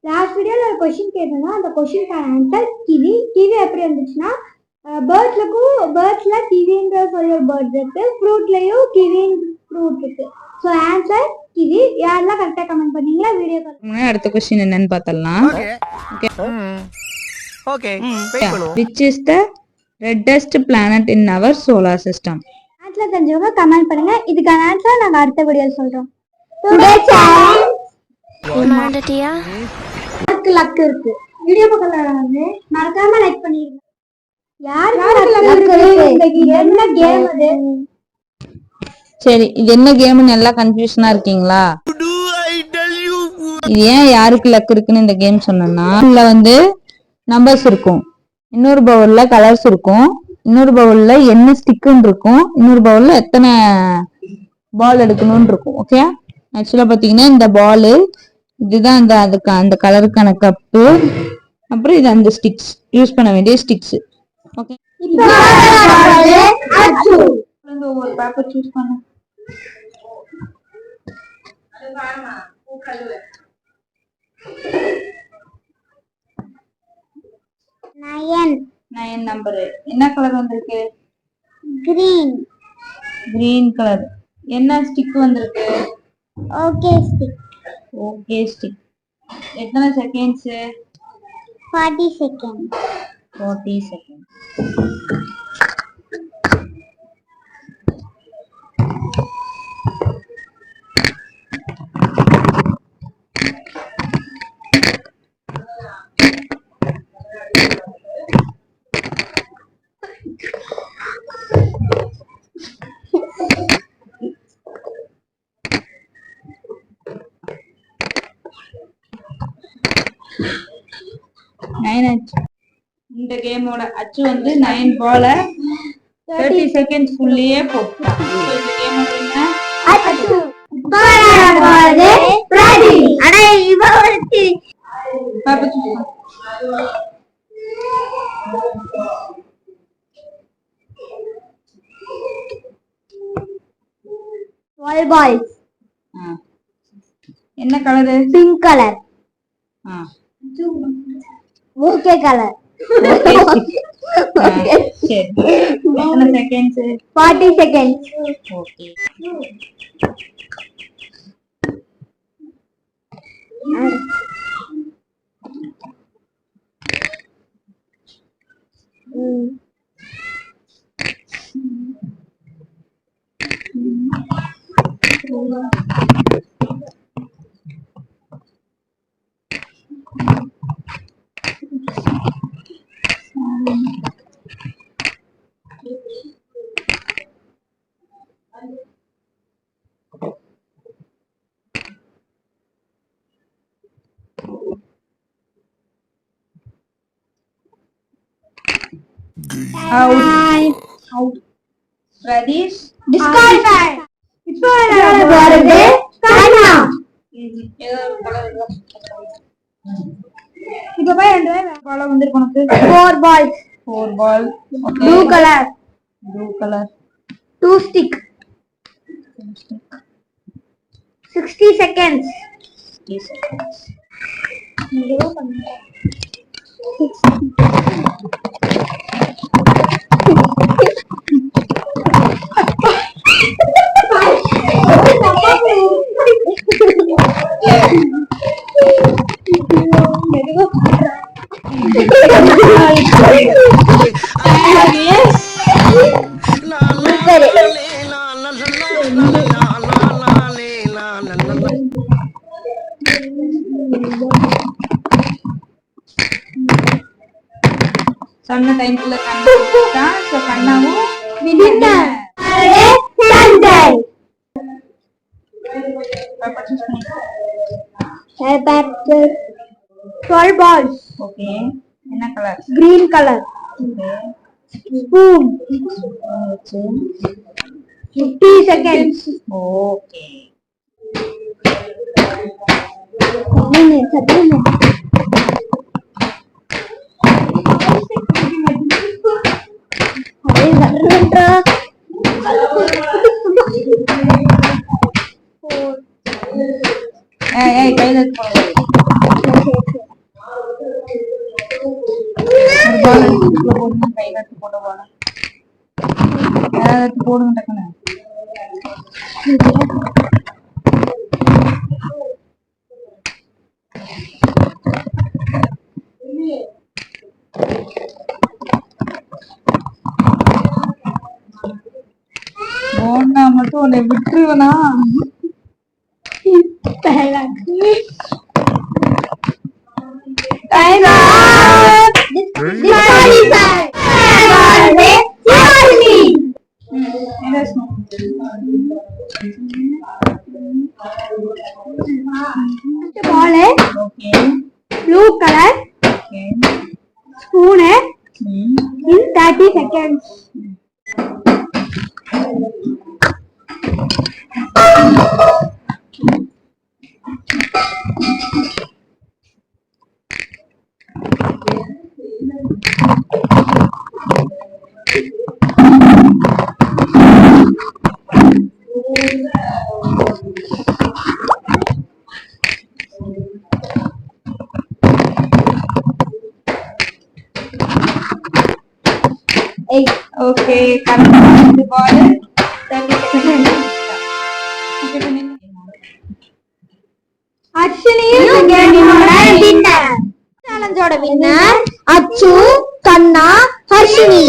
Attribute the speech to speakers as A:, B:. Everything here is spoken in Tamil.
A: லாஸ்ட் வீடியோல ஒரு கொஸ்டின் கேட்டோம்னா அந்த கொஸ்டினுக்கான ஆன்சர் கிவி. கிவி எப்படி வந்துச்சுன்னா பேர்ட்ஸ்ல கிவின்ற சொல்லி ஒரு பேர்ட் இருக்கு, ஃப்ரூட்லயும் கிவின் ஃப்ரூட் இருக்கு. So answer kiwi. யாரெல்லாம் கரெக்டாக கமெண்ட் பண்ணீங்களா வீடியோ
B: அடுத்த கொஸ்டின் என்னன்னு பார்த்தலாம். Which is the reddest planet in our solar system?
A: Answer தெரிஞ்சவங்க கமெண்ட் பண்ணுங்க. இதுக்கான ஆன்சர் நாங்க அடுத்த வீடியோல சொல்றோம். லக் இருக்கு. வீடியோ பக்கத்துல வந்து மறக்காம லைக் பண்ணிருங்க. என்ன கேம் அது?
B: சரி, இது என்ன கேம்னு எல்லாம் கன்ஃபியூஷனா இருக்கீங்களா? இது ஏன் யாருக்கு லக் இருக்குன்னு இந்த கேம் சொன்னா, இதுல வந்து நம்பர்ஸ் இருக்கும், இன்னொரு பவுல்ல கலர்ஸ் இருக்கும், இன்னொரு பவுல்ல என்ன ஸ்டிக்குன்னு இருக்கும், இன்னொரு பவுல்ல எத்தனை பால் எடுக்கணும்னு இருக்கும். ஓகே, ஆக்சுவலா பாத்தீங்கன்னா இந்த பால் இதுதான் அதுக்கு அந்த கலருக்கான கப்பு, அப்புறம் இது அந்த ஸ்டிக்ஸ் யூஸ் பண்ண வேண்டிய ஸ்டிக்ஸ். ஓகே, ஒவ்வொரு பேப்பர் சூஸ் பண்ணு. Nine number. என்ன கலர் வந்திருக்கு?
A: கிரீன்.
B: Green colour. என்ன ஸ்டிக் வந்திருக்கு?
A: Okay stick.
B: Okay stick. எத்தனை செகண்ட்ஸ்?
A: 40 செகண்ட்ஸ்.
B: 40 செகண்ட்ஸ். இந்த கேமோட அச்சு வந்து 9 பால 30 செகண்ட்ஸ் குள்ளேயே போட்டா. இந்த கேமோட என்ன?
A: அச்சு. போராடுறது பிரதி. அட இவ ஒருத்தி.
B: பாப்பா சும்மா.
A: 12 பால்ஸ்.
B: என்ன colour?
A: Pink colour. Okay colour.
B: Okay சரி. எத்தனை seconds?
A: 40 seconds.
B: Okay. Out. Pradesh
A: disqualified. இப்போ போறது கண்ணா. இப்போ போய் ரெண்டு பால் வந்திருக்கு உனக்கு. 4 balls.
B: 4 ball.
A: Blue color. 2 stick. 60 seconds.
B: 60 seconds. சொன்ன டைம்ல கண்ணா சோ கண்ணாவும் வின்னர்.
A: 12 balls.
B: Okay. என்ன colour?
A: Green color.
B: Okay.
A: Spoon. 50 seconds.
B: Okay. Hey, கையில பால் எடுத்து போடுங்க, கையில எடுத்து போட பால் எடுத்து போடுங்க டக்குன்னு. போனா மட்டும் உன்னை விட்டுருவனா?
A: Blue color spoon in 30 seconds.
B: Okay, correct. The ball 30 seconds.
A: சேலஞ்சோட winner அச்சு, கண்ணா, ஹர்ஷினி.